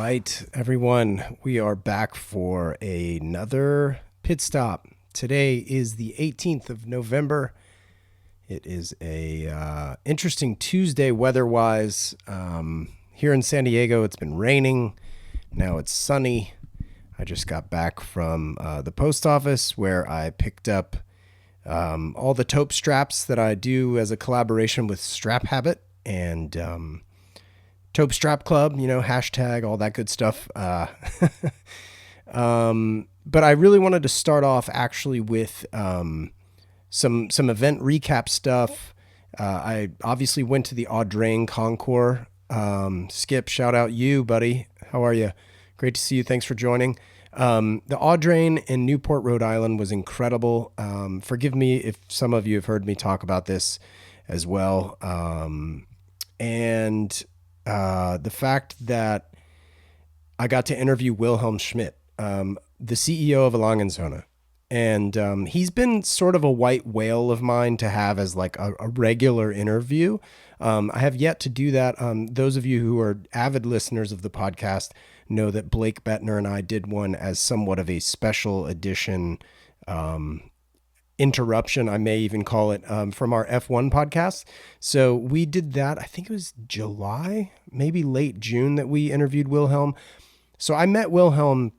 right, everyone, we are back for another pit stop. Today is the 18th of November. It is a interesting Tuesday weather-wise. Here in San Diego, it's been raining. Now it's sunny. I just got back from the post office where I picked up all the Taupe Straps that I do as a collaboration with Strap Habit and Taupe Strap Club, hashtag, all that good stuff. But I really wanted to start off actually with some event recap stuff. I obviously went to the Audrain Concours. Skip, shout out you, buddy. How are you? Great to see you. Thanks for joining. The Audrain in Newport, Rhode Island was incredible. Forgive me if some of you have heard me talk about this as well. And the fact that I got to interview Wilhelm Schmidt, the CEO of Audrain. And he's been sort of a white whale of mine to have as like a regular interview. I have yet to do that. Those of you who are avid listeners of the podcast know that Blake Bettner and I did one as somewhat of a special edition interruption, I may even call it, from our F1 podcast. So we did that. I think it was July, maybe late June that we interviewed Wilhelm. So I met Wilhelm,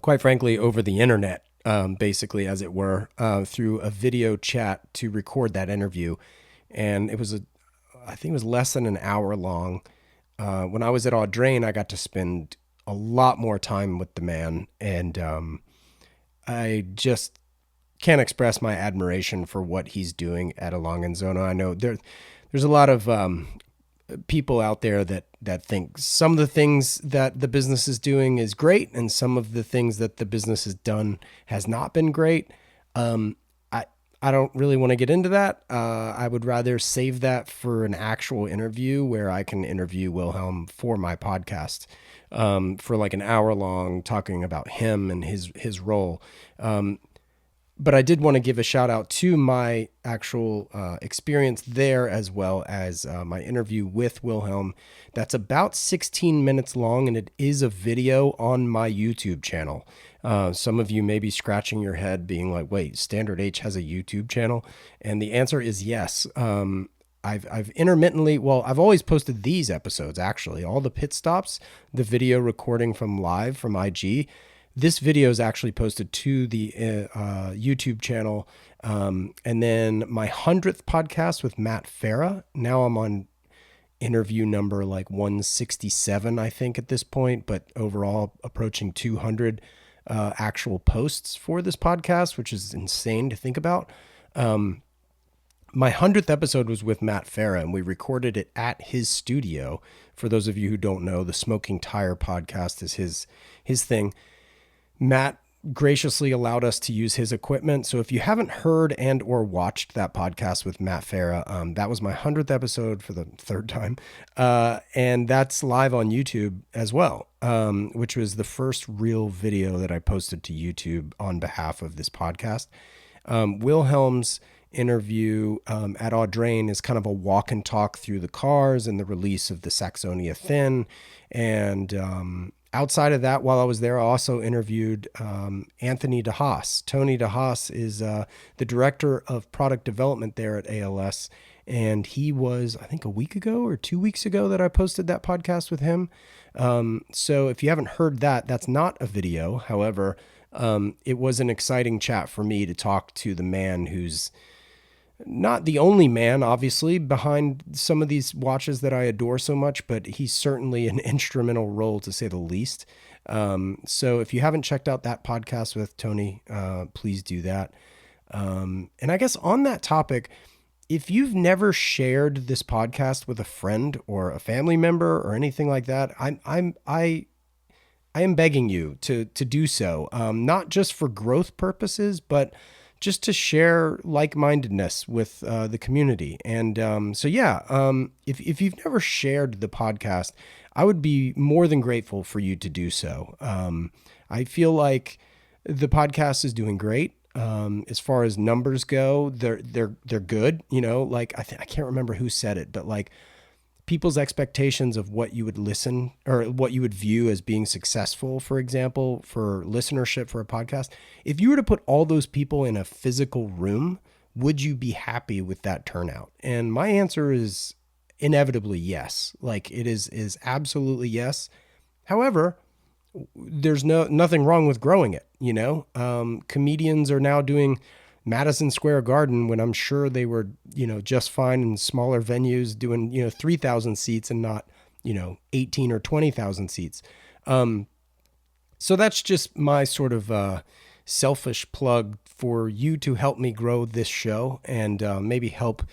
quite frankly, over the internet. Basically, as it were, through a video chat to record that interview. And it was I think it was less than an hour long. When I was at Audrain, I got to spend a lot more time with the man. And I just can't express my admiration for what he's doing at Audrain. I know there's a lot of people out there that think some of the things that the business is doing is great, and some of the things that the business has done has not been great. I don't really want to get into that. I would rather save that for an actual interview where I can interview Wilhelm for my podcast, for like an hour long, talking about him and his role. But I did want to give a shout out to my actual experience there, as well as my interview with Wilhelm. That's about 16 minutes long, and it is a video on my YouTube channel. Some of you may be scratching your head being like, wait, Standard H has a YouTube channel? And the answer is yes. I've intermittently, I've always posted these episodes, actually, all the pit stops, the video recording from live from IG. This video is actually posted to the YouTube channel. And then my 100th podcast with Matt Farah. Now I'm on interview number like 167, I think, at this point, but overall approaching 200 actual posts for this podcast, which is insane to think about. My 100th episode was with Matt Farah, and we recorded it at his studio. For those of you who don't know, the Smoking Tire podcast is his thing. Matt graciously allowed us to use his equipment. So if you haven't heard and or watched that podcast with Matt Farah, that was my 100th episode for the third time. And that's live on YouTube as well, which was the first real video that I posted to YouTube on behalf of this podcast. Wilhelm's interview at Audrain is kind of a walk and talk through the cars and the release of the Saxonia Thin. And outside of that, while I was there, I also interviewed Anthony DeHaas. Tony DeHaas is the director of product development there at ALS. And he was, I think, a week ago or 2 weeks ago that I posted that podcast with him. So if you haven't heard that, that's not a video. However, it was an exciting chat for me to talk to the man who's not the only man, obviously, behind some of these watches that I adore so much, but he's certainly an instrumental role, to say the least. So if you haven't checked out that podcast with Tony, please do that. And I guess on that topic, if you've never shared this podcast with a friend or a family member or anything like that, I am begging you to do so, not just for growth purposes, but just to share like-mindedness with the community. And if you've never shared the podcast, I would be more than grateful for you to do so. I feel like the podcast is doing great. As far as numbers go, they're good. Like I can't remember who said it, but like people's expectations of what you would listen or what you would view as being successful, for example, for listenership for a podcast, if you were to put all those people in a physical room, would you be happy with that turnout? And my answer is inevitably yes. Like it is absolutely yes. However, there's nothing wrong with growing it. Comedians are now doing Madison Square Garden when I'm sure they were, just fine in smaller venues doing, 3,000 seats and not, 18 or 20,000 seats. So that's just my sort of selfish plug for you to help me grow this show and maybe help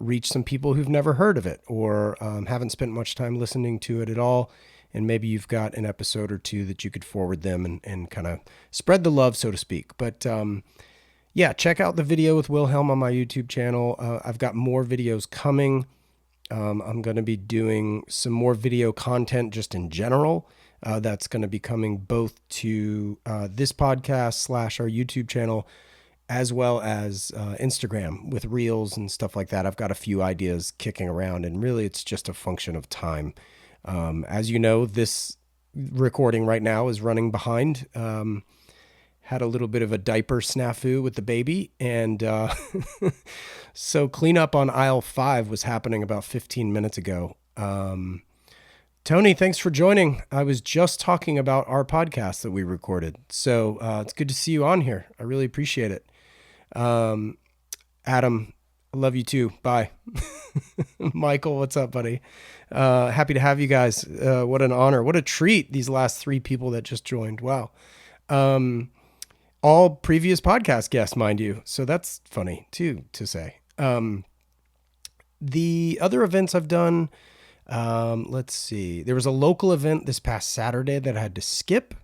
reach some people who've never heard of it or haven't spent much time listening to it at all. And maybe you've got an episode or two that you could forward them and kind of spread the love, so to speak. But yeah, check out the video with Wilhelm on my YouTube channel. I've got more videos coming. I'm going to be doing some more video content just in general. That's going to be coming both to this podcast / our YouTube channel, as well as Instagram with reels and stuff like that. I've got a few ideas kicking around, and really it's just a function of time. As you know, this recording right now is running behind. Had a little bit of a diaper snafu with the baby, and so cleanup on aisle 5 was happening about 15 minutes ago. Tony, thanks for joining. I was just talking about our podcast that we recorded, so it's good to see you on here. I really appreciate it. Adam, I love you too. Bye. Michael, what's up, buddy? Happy to have you guys. What an honor. What a treat, these last 3 people that just joined. Wow. All previous podcast guests, mind you. So that's funny too, to say. The other events I've done, let's see. There was a local event this past Saturday that I had to skip,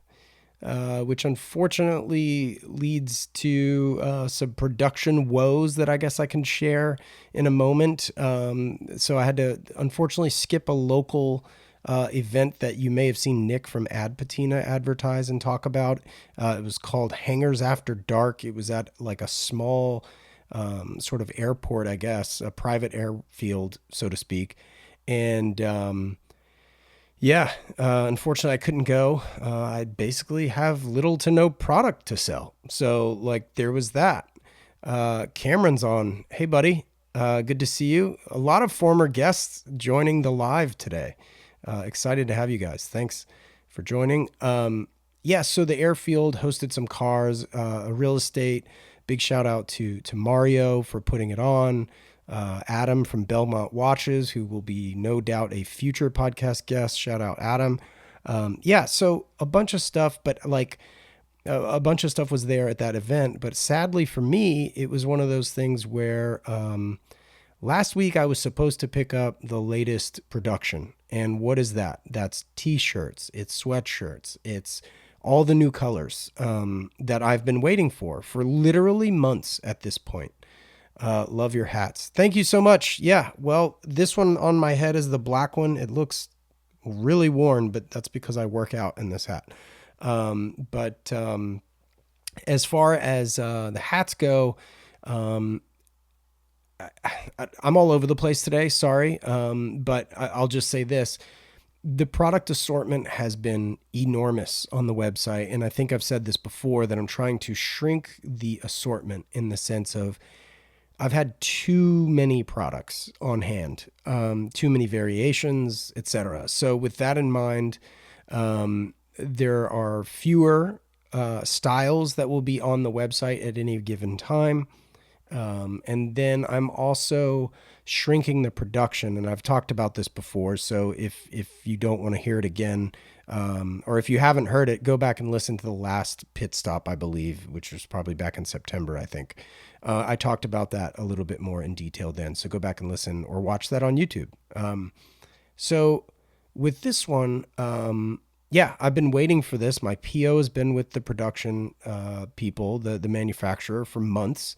which unfortunately leads to some production woes that I guess I can share in a moment. So I had to unfortunately skip a local event that you may have seen Nick from Ad Patina advertise and talk about. It was called Hangers After Dark. It was at like a small sort of airport, I guess, a private airfield, so to speak. And unfortunately I couldn't go. I basically have little to no product to sell. So like there was that. Cameron's on. Hey buddy. Good to see you. A lot of former guests joining the live today. Excited to have you guys. Thanks for joining. So the airfield hosted some cars, a real estate. Big shout out to Mario for putting it on. Adam from Belmont Watches, who will be no doubt a future podcast guest. Shout out Adam. So a bunch of stuff, but like a bunch of stuff was there at that event. But sadly for me, it was one of those things where last week I was supposed to pick up the latest production. And what is that? That's t-shirts, it's sweatshirts, it's all the new colors that I've been waiting for literally months at this point. Love your hats. Thank you so much. Yeah, well, this one on my head is the black one. It looks really worn, but that's because I work out in this hat. As far as the hats go, I'm all over the place today. Sorry. But I'll just say this. The product assortment has been enormous on the website. And I think I've said this before, that I'm trying to shrink the assortment in the sense of I've had too many products on hand, too many variations, etc. So with that in mind, there are fewer styles that will be on the website at any given time. And then I'm also shrinking the production, and I've talked about this before. So if you don't want to hear it again, or if you haven't heard it, go back and listen to the last pit stop, I believe, which was probably back in September, I think. I talked about that a little bit more in detail then. So go back and listen or watch that on YouTube. So with this one, I've been waiting for this. My PO has been with the production people, the manufacturer, for months.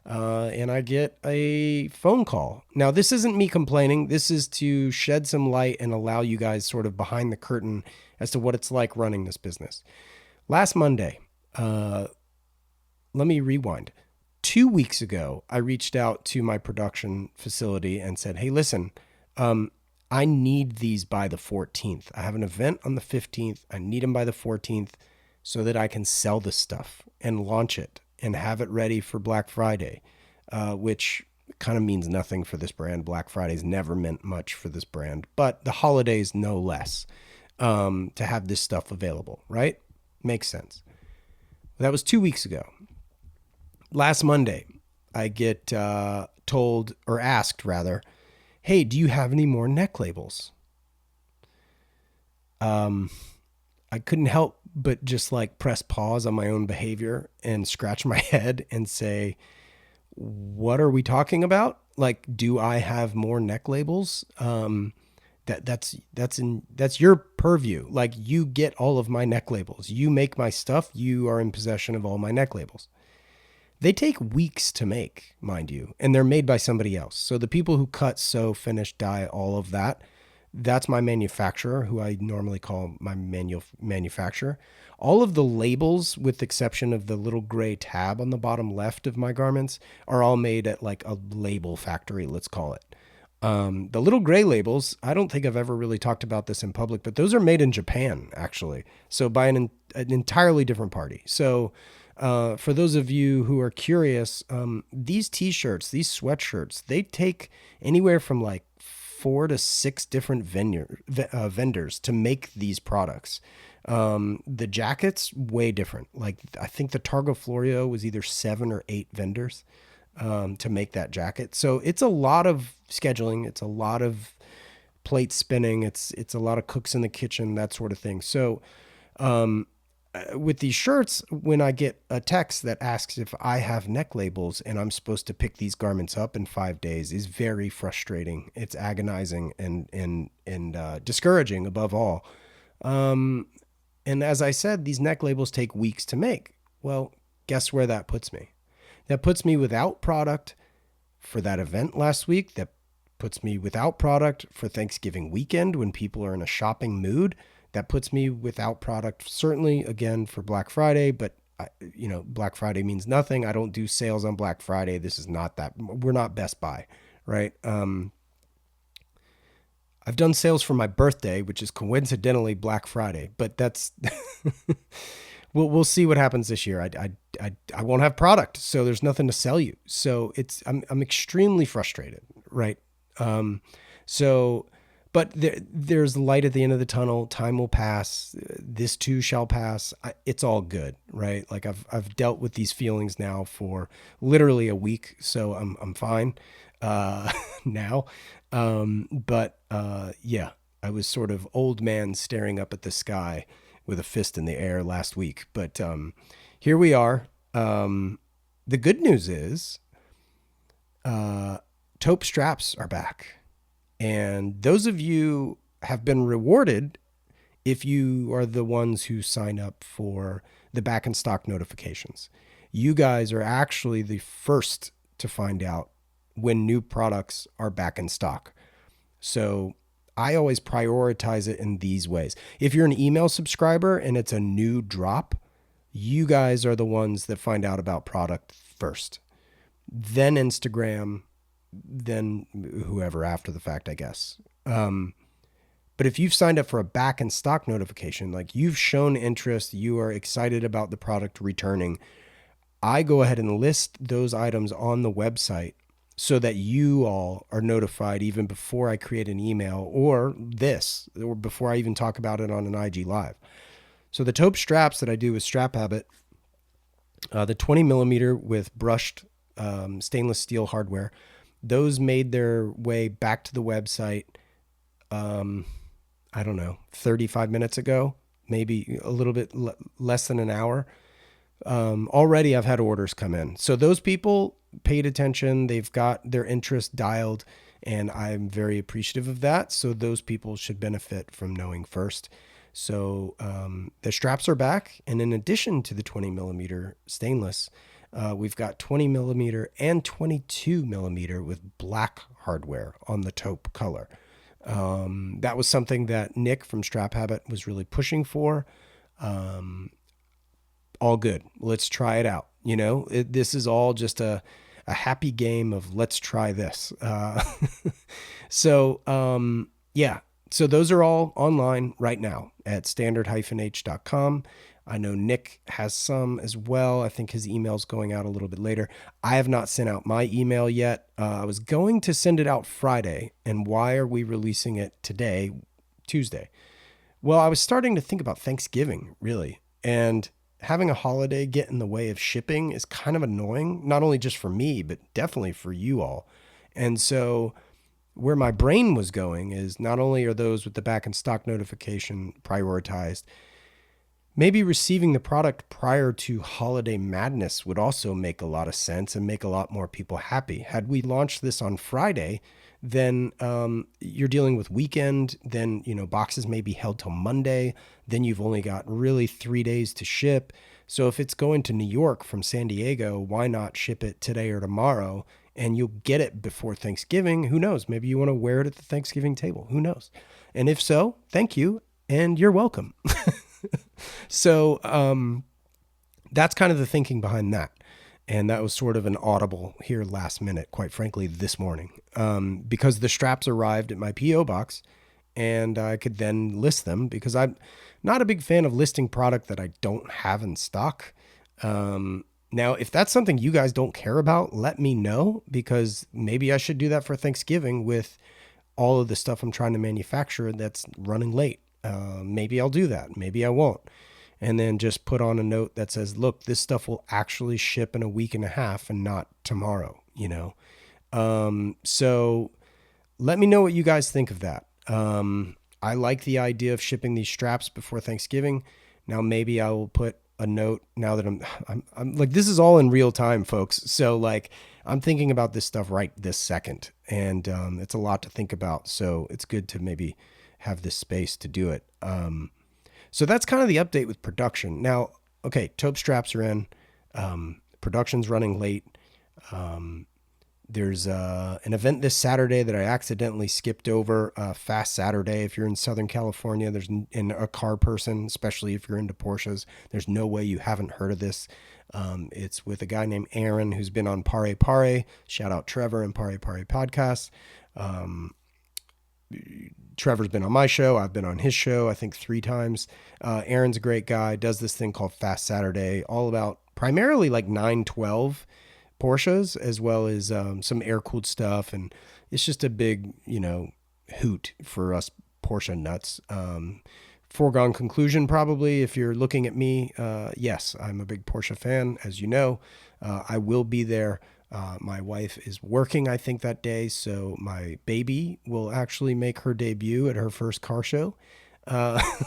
And I get a phone call. Now, this isn't me complaining. This is to shed some light and allow you guys sort of behind the curtain as to what it's like running this business. Last Monday, let me rewind. 2 weeks ago, I reached out to my production facility and said, hey, listen, I need these by the 14th. I have an event on the 15th. I need them by the 14th so that I can sell this stuff and launch it and have it ready for Black Friday, which kind of means nothing for this brand. Black Friday's never meant much for this brand, but the holidays no less, to have this stuff available, right? Makes sense. That was 2 weeks ago. Last Monday, I get told, or asked rather, hey, do you have any more neck labels? I couldn't help but just like press pause on my own behavior and scratch my head and say, what are we talking about? Like, do I have more neck labels? That's your purview. Like, you get all of my neck labels. You make my stuff. You are in possession of all my neck labels. They take weeks to make, mind you, and they're made by somebody else. So the people who cut, sew, finish, dye, all of that, that's my manufacturer, who I normally call my manufacturer. All of the labels, with the exception of the little gray tab on the bottom left of my garments, are all made at like a label factory, let's call it. The little gray labels, I don't think I've ever really talked about this in public, but those are made in Japan, actually. So by an entirely different party. So for those of you who are curious, these t-shirts, these sweatshirts, they take anywhere from like 4 to 6 different vendors to make these products. The jackets, way different. Like, I think the Targa Florio was either 7 or 8 vendors to make that jacket. So it's a lot of scheduling. It's a lot of plate spinning. It's a lot of cooks in the kitchen, that sort of thing. So with these shirts, when I get a text that asks if I have neck labels and I'm supposed to pick these garments up in 5 days, is very frustrating. It's agonizing and discouraging above all. And as I said, these neck labels take weeks to make. Well, guess where that puts me? That puts me without product for that event last week. That puts me without product for Thanksgiving weekend when people are in a shopping mood. That puts me without product, certainly, again, for Black Friday. But, Black Friday means nothing. I don't do sales on Black Friday. This is not that. We're not Best Buy, right? I've done sales for my birthday, which is coincidentally Black Friday. But that's... We'll see what happens this year. I won't have product, so there's nothing to sell you. So I'm extremely frustrated, right? But there's light at the end of the tunnel. Time will pass. This too shall pass. It's all good, right? Like, I've dealt with these feelings now for literally a week, so I'm fine now. Yeah, I was sort of old man staring up at the sky with a fist in the air last week. But here we are. The good news is Taupe Straps are back. And those of you have been rewarded if you are the ones who sign up for the back in stock notifications. You guys are actually the first to find out when new products are back in stock. So I always prioritize it in these ways. If you're an email subscriber and it's a new drop, you guys are the ones that find out about product first. Then Instagram, then whoever after the fact, I guess. But if you've signed up for a back in stock notification, like you've shown interest, you are excited about the product returning, I go ahead and list those items on the website so that you all are notified even before I create an email or before I even talk about it on an IG Live. So the Taupe straps that I do with Strap Habit, the 20 millimeter with brushed stainless steel hardware, those made their way back to the website, I don't know, 35 minutes ago, maybe a little bit less than an hour. Already I've had orders come in. So those people paid attention. They've got their interest dialed, and I'm very appreciative of that. So those people should benefit from knowing first. So the straps are back. And in addition to the 20 millimeter stainless, we've got 20 millimeter and 22 millimeter with black hardware on the taupe color. That was something that Nick from Strap Habit was really pushing for. All good. Let's try it out. This is all just a happy game of let's try this. So Yeah. So those are all online right now at standard-h.com. I know Nick has some as well. I think his email's going out a little bit later. I have not sent out my email yet. I was going to send it out Friday. And why are we releasing it today, Tuesday? Well, I was starting to think about Thanksgiving, really. And having a holiday get in the way of shipping is kind of annoying, not only just for me, but definitely for you all. And so where my brain was going is not only are those with the back in stock notification prioritized, maybe receiving the product prior to holiday madness would also make a lot of sense and make a lot more people happy. Had we launched this on Friday, then you're dealing with weekend. Then boxes may be held till Monday. Then you've only got really 3 days to ship. So if it's going to New York from San Diego, why not ship it today or tomorrow? And you'll get it before Thanksgiving. Who knows? Maybe you want to wear it at the Thanksgiving table. Who knows? And if so, thank you and you're welcome. So that's kind of the thinking behind that. And that was sort of an audible here last minute, quite frankly, this morning, because the straps arrived at my P.O. box and I could then list them because I'm not a big fan of listing product that I don't have in stock. Now, if that's something you guys don't care about, let me know because maybe I should do that for Thanksgiving with all of the stuff I'm trying to manufacture that's running late. Maybe I'll do that. Maybe I won't. And then just put on a note that says, look, this stuff will actually ship in a week and a half and not tomorrow, So let me know what you guys think of that. I like the idea of shipping these straps before Thanksgiving. Now, maybe I will put a note now that I'm like, this is all in real time, folks. So like, I'm thinking about this stuff right this second and it's a lot to think about. So it's good to maybe have this space to do it. So that's kind of the update with production. Now, okay, Taupe Straps are in. Production's running late. There's an event this Saturday that I accidentally skipped over. Fast Saturday. If you're in Southern California, there's in a car person, especially if you're into Porsches, there's no way you haven't heard of this. It's with a guy named Aaron who's been on Pare Pare. Shout out Trevor and Pare Pare podcast. Trevor's been on my show. I've been on his show, I think 3 times. Aaron's a great guy, does this thing called Fast Saturday, all about primarily like 912 Porsches, as well as some air-cooled stuff. And it's just a big, hoot for us Porsche nuts. Foregone conclusion, probably, if you're looking at me, yes, I'm a big Porsche fan, as you know. I will be there. My wife is working, I think, that day, so my baby will actually make her debut at her first car show.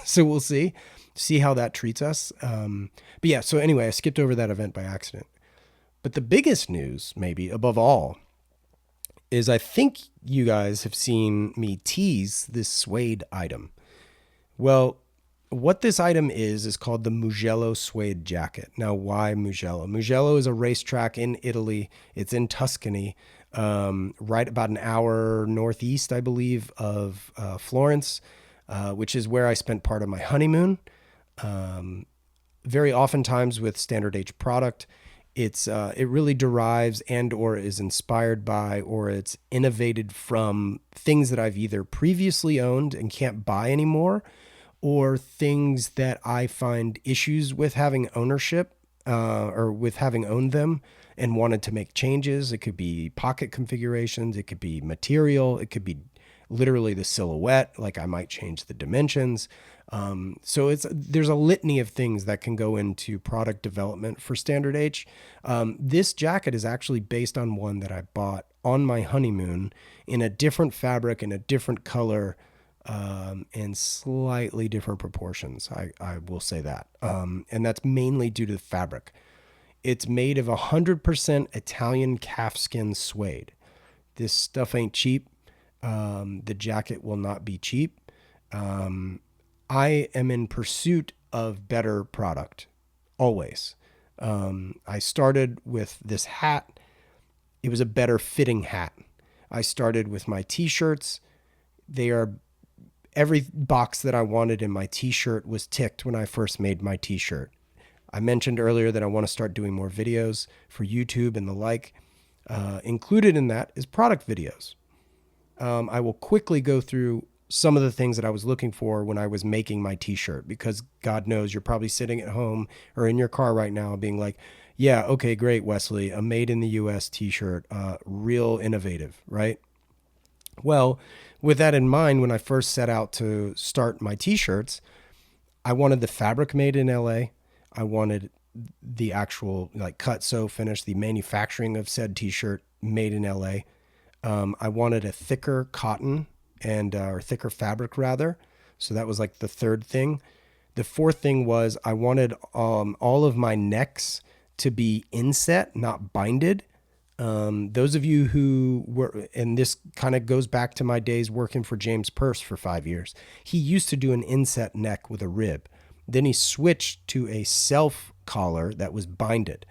So we'll see how that treats us. But yeah, so anyway, I skipped over that event by accident. But the biggest news, maybe above all, is I think you guys have seen me tease this Suede item. Well, what this item is called the Mugello Suede jacket. Now, why Mugello? Mugello is a racetrack in Italy. It's in Tuscany, right about an hour northeast, I believe, of Florence, which is where I spent part of my honeymoon. Very oftentimes with Standard H product, it really derives and or is inspired by or it's innovated from things that I've either previously owned and can't buy anymore, or things that I find issues with having ownership or with having owned them and wanted to make changes. It could be pocket configurations. It could be material. It could be literally the silhouette. Like I might change the dimensions. So there's a litany of things that can go into product development for Standard H. This jacket is actually based on one that I bought on my honeymoon in a different fabric, in a different color, in slightly different proportions. I will say that. And that's mainly due to the fabric. It's made of 100% Italian calfskin suede. This stuff ain't cheap. The jacket will not be cheap. I am in pursuit of better product, always. I started with this hat. It was a better fitting hat. I started with my t-shirts. Every box that I wanted in my t-shirt was ticked when I first made my t-shirt. I mentioned earlier that I want to start doing more videos for YouTube and the like. Included in that is product videos. I will quickly go through some of the things that I was looking for when I was making my t-shirt, because God knows you're probably sitting at home or in your car right now being like, yeah, okay, great, Wesley, a made in the US t-shirt, real innovative, right? Well, with that in mind, when I first set out to start my t-shirts, I wanted the fabric made in LA. I wanted the actual like cut, sew, finish, the manufacturing of said t-shirt made in LA. I wanted a thicker cotton and or thicker fabric rather. So that was like the third thing. The fourth thing was I wanted all of my necks to be inset, not binded. Those of you who were, and this kind of goes back to my days working for James Purse for 5 years. He used to do an inset neck with a rib. Then he switched to a self collar that was binded.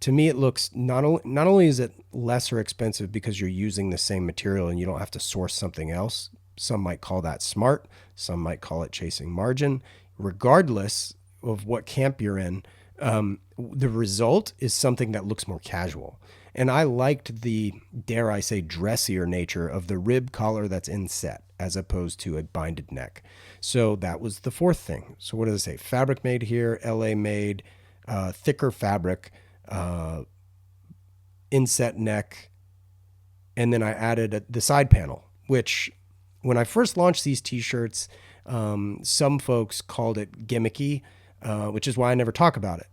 To me, it looks not only is it lesser expensive because you're using the same material and you don't have to source something else. Some might call that smart. Some might call it chasing margin. Regardless of what camp you're in, the result is something that looks more casual. And I liked the, dare I say, dressier nature of the rib collar that's inset as opposed to a binded neck. So that was the fourth thing. So what does it say? Fabric made here, LA made, thicker fabric, inset neck, and then I added the side panel, which when I first launched these t-shirts, some folks called it gimmicky, which is why I never talk about it.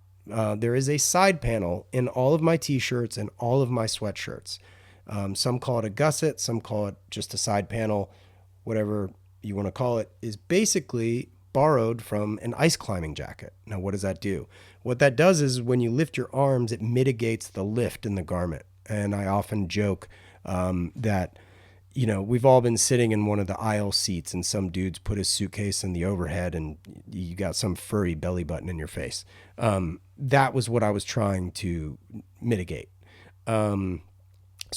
There is a side panel in all of my t-shirts and all of my sweatshirts. Some call it a gusset, some call it just a side panel, whatever you want to call it, is basically borrowed from an ice climbing jacket. Now, what does that do? What that does is when you lift your arms, it mitigates the lift in the garment. And I often joke that, we've all been sitting in one of the aisle seats and some dude's put his suitcase in the overhead and you got some furry belly button in your face. That was what I was trying to mitigate. So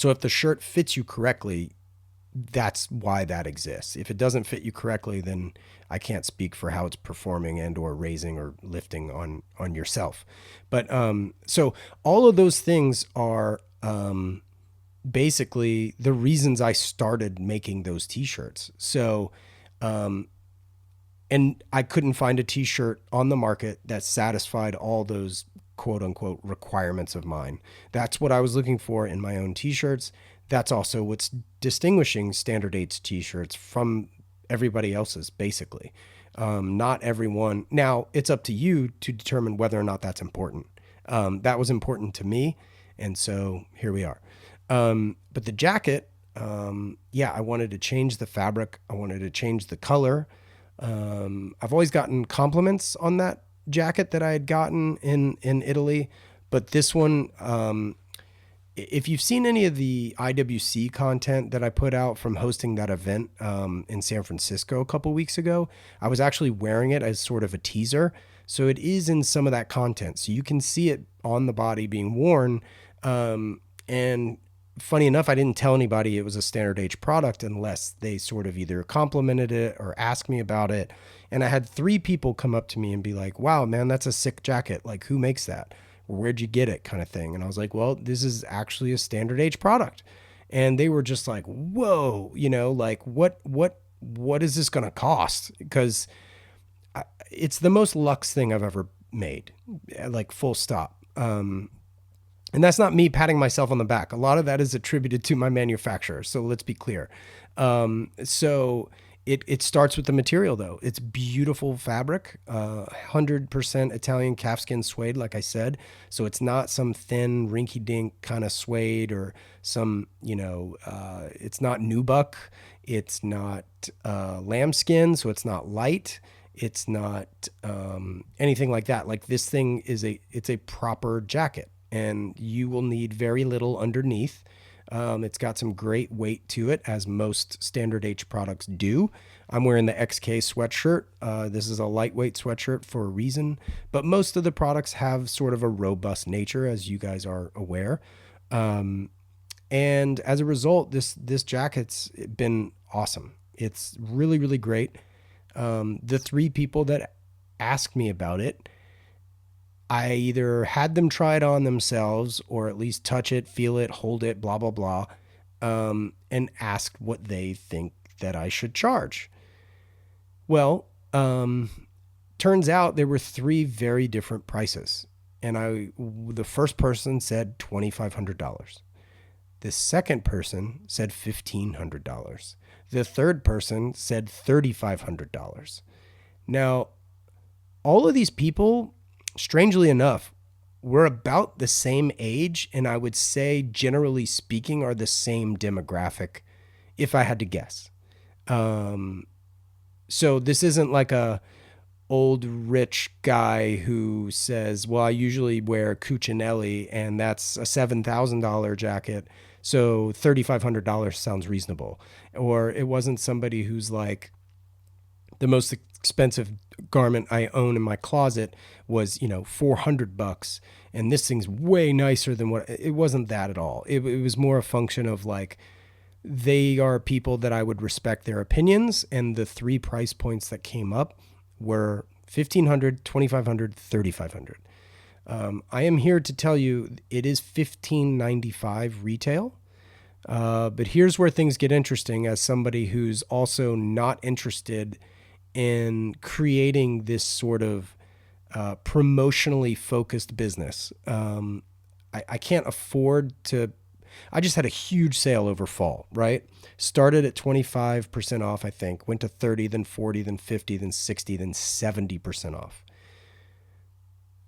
if the shirt fits you correctly, that's why that exists. If it doesn't fit you correctly, then I can't speak for how it's performing and or raising or lifting on yourself. But so all of those things are basically the reasons I started making those t-shirts. So and I couldn't find a t-shirt on the market that satisfied all those quote unquote requirements of mine. That's what I was looking for in my own t-shirts. That's also what's distinguishing Standard 8's t-shirts from everybody else's, basically. Not everyone. Now, it's up to you to determine whether or not that's important. That was important to me, and so here we are. But the jacket, I wanted to change the fabric. I wanted to change the color. I've always gotten compliments on that jacket that I had gotten in Italy, but this one, if you've seen any of the IWC content that I put out from hosting that event in San Francisco a couple weeks ago, I was actually wearing it as sort of a teaser. So it is in some of that content. So you can see it on the body being worn. And funny enough, I didn't tell anybody it was a Standard H product unless they sort of either complimented it or asked me about it. And I had 3 people come up to me and be like, wow, man, that's a sick jacket. Like, who makes that? Where'd you get it, kind of thing. And I was like, well, this is actually a Standard H product. And they were just like, whoa, like what is this going to cost? Because it's the most luxe thing I've ever made, like full stop. And that's not me patting myself on the back. A lot of that is attributed to my manufacturer. So let's be clear. So it starts with the material, though. It's beautiful fabric, 100% Italian calfskin suede, like I said. So it's not some thin, rinky-dink kind of suede or some, it's not nubuck. It's not lambskin, so it's not light. It's not anything like that. Like this thing it's a proper jacket, and you will need very little underneath. It's got some great weight to it, as most Standard H products do. I'm wearing the XK sweatshirt. This is a lightweight sweatshirt for a reason, but most of the products have sort of a robust nature, as you guys are aware. And as a result, this jacket's been awesome. It's really, really great. The 3 people that asked me about it, I either had them try it on themselves or at least touch it, feel it, hold it, blah, blah, blah, and asked what they think that I should charge. Well, turns out there were three very different prices. And the first person said $2,500. The second person said $1,500. The third person said $3,500. Now, all of these people, strangely enough, were about the same age, and I would say, generally speaking, are the same demographic, if I had to guess. So this isn't like a old rich guy who says, well, I usually wear Cucinelli and that's a $7,000 jacket, so $3,500 sounds reasonable. Or it wasn't somebody who's like, the most expensive garment I own in my closet was, $400, and this thing's way nicer than what. It wasn't that at all. It was more a function of like, they are people that I would respect their opinions, and the three price points that came up were 1,500, 2,500, 3,500. I am here to tell you it is $1,595 retail. But here's where things get interesting as somebody who's also not interested in creating this sort of promotionally focused business. I can't afford to. I just had a huge sale over fall, right? Started at 25% off, I think, went to 30, then 40, then 50, then 60, then 70% off.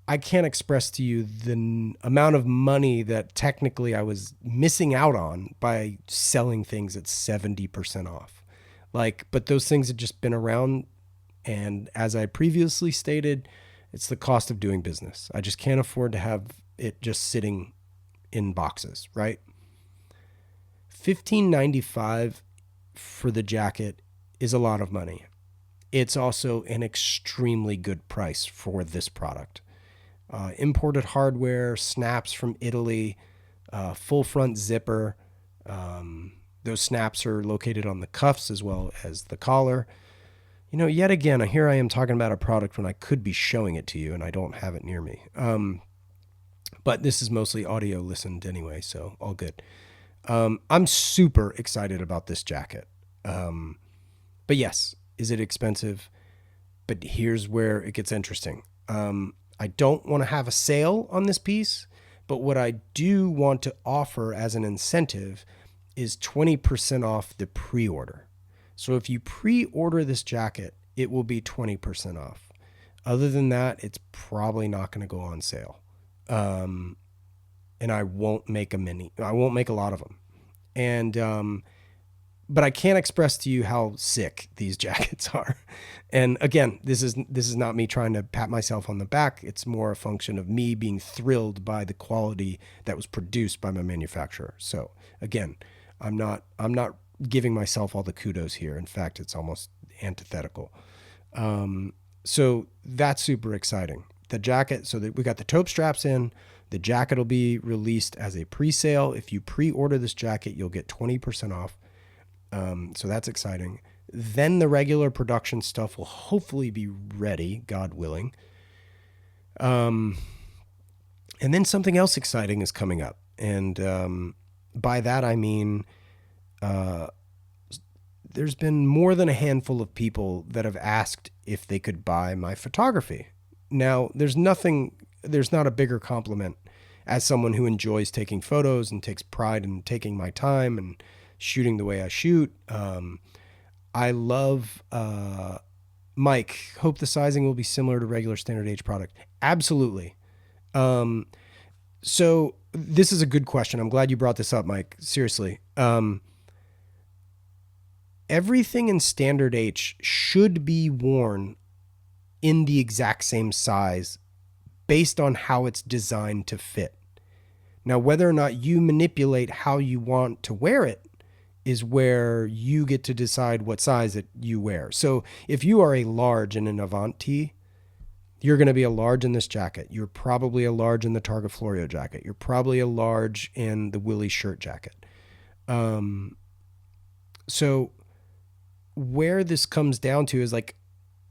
I can't express to you the amount of money that technically I was missing out on by selling things at 70% off. But those things had just been around. And as I previously stated, it's the cost of doing business. I just can't afford to have it just sitting in boxes, right? $1,595 for the jacket is a lot of money. It's also an extremely good price for this product. Imported hardware, snaps from Italy, full front zipper. Those snaps are located on the cuffs as well as the collar. Yet again, here I am talking about a product when I could be showing it to you and I don't have it near me. But this is mostly audio listened anyway, so all good. I'm super excited about this jacket. But yes, is it expensive? But here's where it gets interesting. I don't want to have a sale on this piece, but what I do want to offer as an incentive is 20% off the pre-order. So if you pre-order this jacket, it will be 20% off. Other than that, it's probably not going to go on sale. And I won't make a lot of them. And, but I can't express to you how sick these jackets are. And again, this is not me trying to pat myself on the back. It's more a function of me being thrilled by the quality that was produced by my manufacturer. So again, I'm not giving myself all the kudos here. In fact, it's almost antithetical. So that's super exciting. The jacket, so that we got the taupe straps in. The jacket will be released as a pre-sale. If you pre-order this jacket, you'll get 20% off. So that's exciting. Then the regular production stuff will hopefully be ready, God willing. And then something else exciting is coming up. And by that, I mean, there's been more than a handful of people that have asked if they could buy my photography. Now, there's not a bigger compliment as someone who enjoys taking photos and takes pride in taking my time and shooting the way I shoot. I love, Mike, hope the sizing will be similar to regular standard H product. Absolutely. So this is a good question. I'm glad you brought this up, Mike. Seriously. Everything in standard H should be worn in the exact same size based on how it's designed to fit. Now, whether or not you manipulate how you want to wear it is where you get to decide what size that you wear. So if you are a large in an Avant tee, you're going to be a large in this jacket. You're probably a large in the Targa Florio jacket. You're probably a large in the Willie shirt jacket. So where this comes down to is like,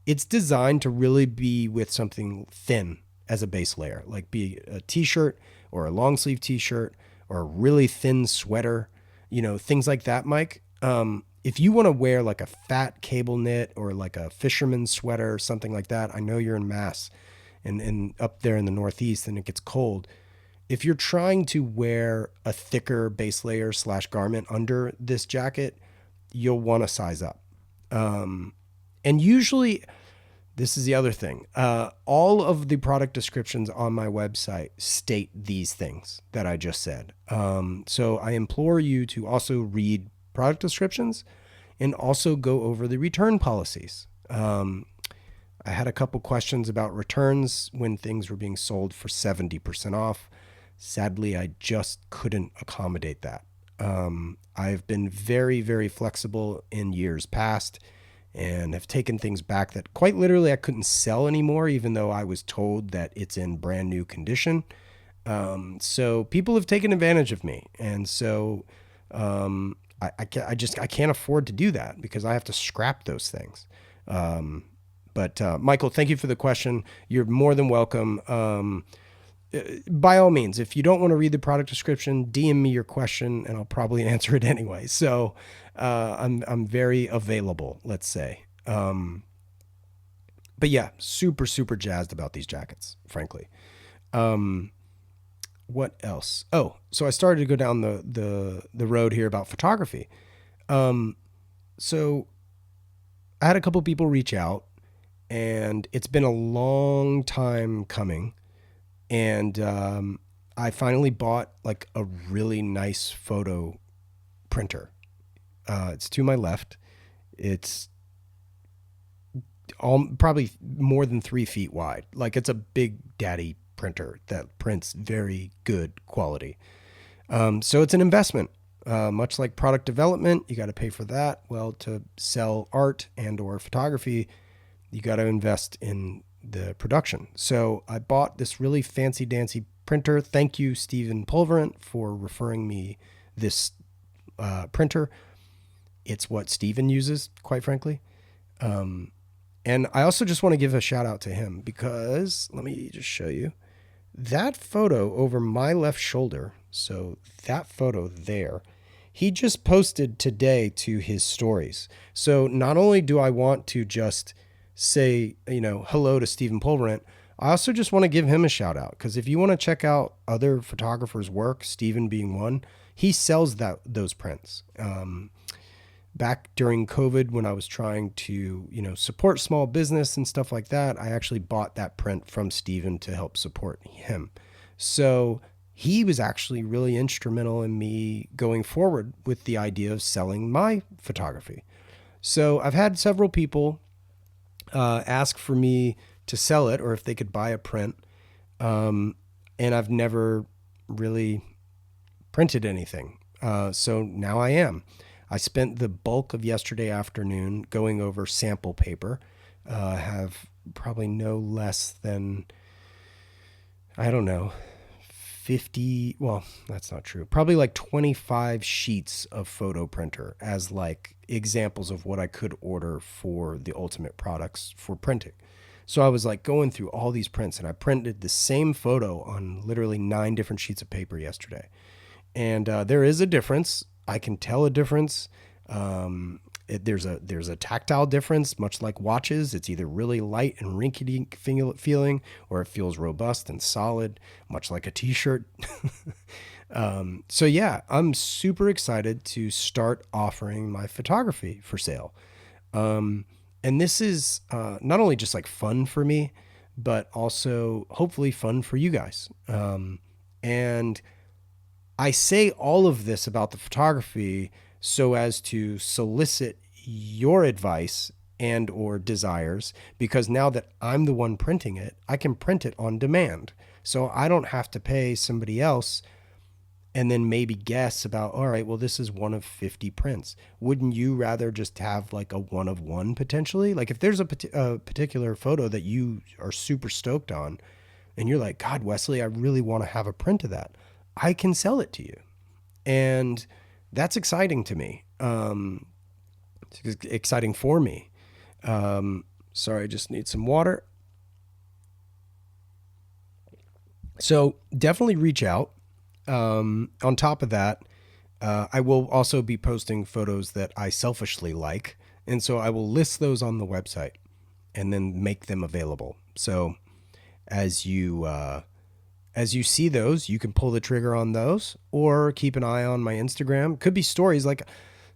it's designed to really be with something thin as a base layer, like be a t-shirt or a long sleeve t-shirt or a really thin sweater, things like that, Mike. If you want to wear like a fat cable knit or like a fisherman's sweater or something like that, I know you're in Mass and up there in the Northeast and it gets cold. If you're trying to wear a thicker base layer slash garment under this jacket, you'll want to size up. And usually, this is the other thing. All of the product descriptions on my website state these things that I just said. So I implore you to also read product descriptions and also go over the return policies. I had a couple questions about returns when things were being sold for 70% off. Sadly, I just couldn't accommodate that. I've been very, very flexible in years past and have taken things back that quite literally I couldn't sell anymore, even though I was told that it's in brand new condition. So people have taken advantage of me. And so I can't afford to do that because I have to scrap those things. But Michael, thank you for the question. You're more than welcome. By all means, if you don't want to read the product description, DM me your question and I'll probably answer it anyway. So I'm very available, let's say. But yeah, super, super jazzed about these jackets, frankly. What else? Oh, so I started to go down the road here about photography. So I had a couple people reach out and it's been a long time coming. And I finally bought like a really nice photo printer. It's to my left. It's probably more than 3 feet wide. Like it's a big daddy printer that prints very good quality. So it's an investment. Much like product development, you got to pay for that. Well, to sell art and or photography, you got to invest in the production. So I bought this really fancy dancy printer. Thank you, Stephen Pulverant, for referring me this printer. It's what Stephen uses, quite frankly. And I also just want to give a shout out to him because let me just show you that photo over my left shoulder. So that photo there, he just posted today to his stories. So not only do I want to just say, hello to Stephen Pulverant, I also just want to give him a shout out because if you want to check out other photographers' work, Stephen being one, he sells those prints. Back during COVID, when I was trying to, support small business and stuff like that, I actually bought that print from Stephen to help support him. So he was actually really instrumental in me going forward with the idea of selling my photography. So I've had several people ask for me to sell it or if they could buy a print. And I've never really printed anything. So now I am. I spent the bulk of yesterday afternoon going over sample paper. Have probably no less than, 50, well, that's not true. Probably like 25 sheets of photo printer as like examples of what I could order for the ultimate products for printing. So I was like going through all these prints and I printed the same photo on literally 9 different sheets of paper yesterday. And there is a difference. I can tell a difference. There's a tactile difference, much like watches. It's either really light and rinky-dink feeling, or it feels robust and solid, much like a t-shirt. So yeah, I'm super excited to start offering my photography for sale. And this is not only just like fun for me, but also hopefully fun for you guys. And I say all of this about the photography so as to solicit your advice and or desires, because now that I'm the one printing it, I can print it on demand. So I don't have to pay somebody else and then maybe guess about, all right, well, this is one of 50 prints. Wouldn't you rather just have like a one of one potentially? Like if there's a particular photo that you are super stoked on and you're like, God, Wesley, I really want to have a print of that, I can sell it to you. And that's exciting to me. It's exciting for me. Sorry, I just need some water. So definitely reach out. On top of that, I will also be posting photos that I selfishly like. And so I will list those on the website and then make them available. So as you see those, you can pull the trigger on those or keep an eye on my Instagram. Could be stories. Like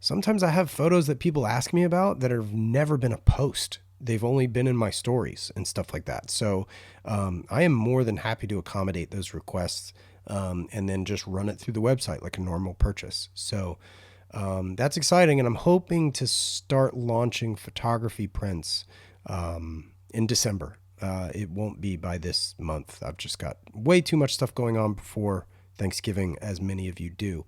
sometimes I have photos that people ask me about that have never been a post. They've only been in my stories and stuff like that. So I am more than happy to accommodate those requests and then just run it through the website like a normal purchase. So that's exciting. And I'm hoping to start launching photography prints in December. It won't be by this month. I've just got way too much stuff going on before Thanksgiving, as many of you do.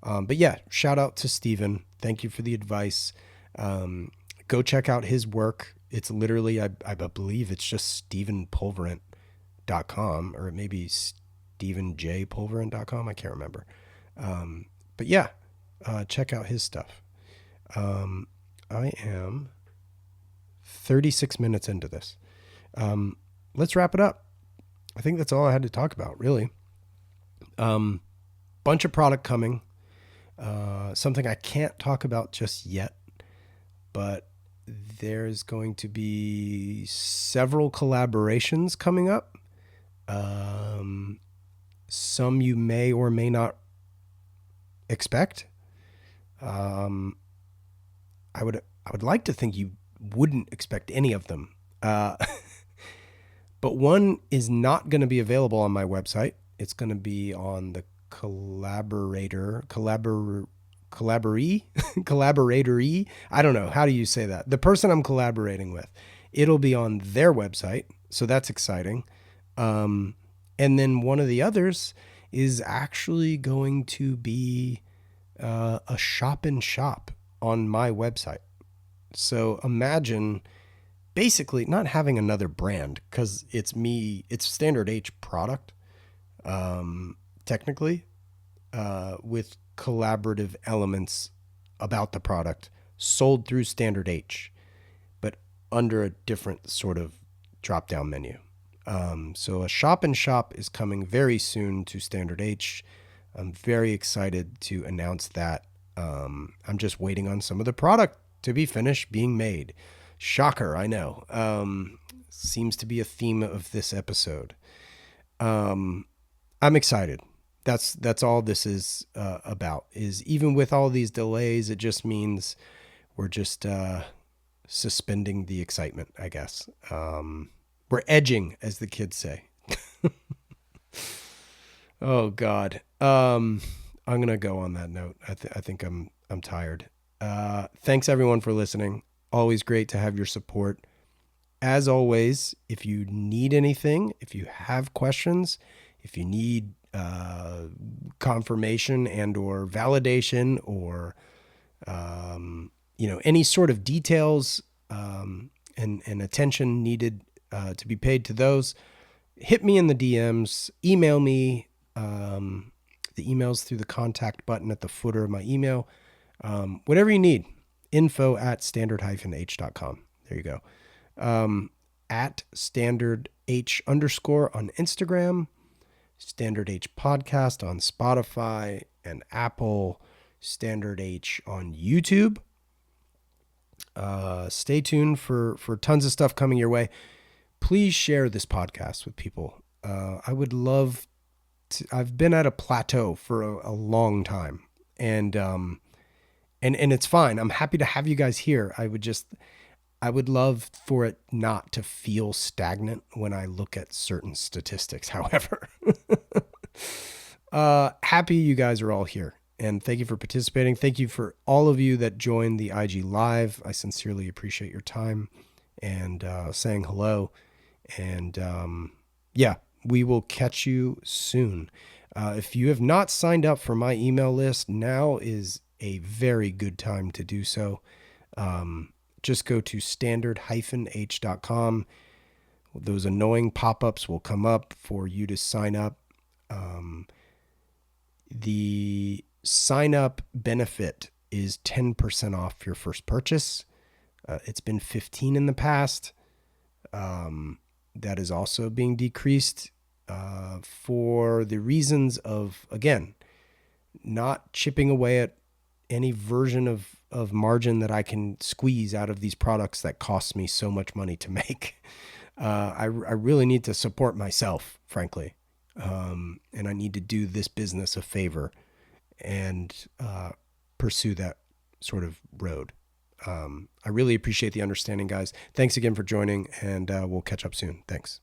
But yeah, shout out to Steven. Thank you for the advice. Go check out his work. It's literally, I believe it's just stevenpulverant.com or maybe stevenjpulverant.com. I can't remember. But yeah, check out his stuff. I am 36 minutes into this. Let's wrap it up. I think that's all I had to talk about, really. Bunch of product coming. Something I can't talk about just yet, but there's going to be several collaborations coming up. Some you may or may not expect. I would like to think you wouldn't expect any of them. But one is not going to be available on my website. It's going to be on the collaboratory. I don't know. How do you say that? The person I'm collaborating with. It'll be on their website. So that's exciting. And then one of the others is actually going to be a shop in shop on my website. So imagine basically not having another brand because it's Standard H product, technically, with collaborative elements about the product sold through Standard H, but under a different sort of drop-down menu. So a shop in shop is coming very soon to Standard H. I'm very excited to announce that. I'm just waiting on some of the product to be finished being made. Shocker, I know. Seems to be a theme of this episode. I'm excited. That's all this is about. Is even with all these delays, it just means we're just suspending the excitement, I guess. We're edging, as the kids say. Oh God. I'm gonna go on that note. I think I'm tired. Thanks everyone for listening. Always great to have your support. As always, if you need anything, if you have questions, if you need confirmation and or validation or any sort of details and attention needed to be paid to those, hit me in the DMs, email me. The email's through the contact button at the footer of my email. Whatever you need, info@standard-h.com. There you go. At standard H _ on Instagram, Standard H podcast on Spotify and Apple, Standard H on YouTube. Stay tuned for tons of stuff coming your way. Please share this podcast with people. I would love to. I've been at a plateau for a long time, and it's fine. I'm happy to have you guys here. I would love for it not to feel stagnant when I look at certain statistics. However, happy you guys are all here, and thank you for participating. Thank you for all of you that joined the IG Live. I sincerely appreciate your time and saying hello. And yeah, we will catch you soon. If you have not signed up for my email list, now is a very good time to do so. Just go to standard-h.com. Those annoying pop-ups will come up for you to sign up. The sign-up benefit is 10% off your first purchase. It's been 15 in the past. That is also being decreased for the reasons of, again, not chipping away at any version of margin that I can squeeze out of these products that cost me so much money to make. I really need to support myself, frankly. And I need to do this business a favor and pursue that sort of road. I really appreciate the understanding, guys. Thanks again for joining, and we'll catch up soon. Thanks.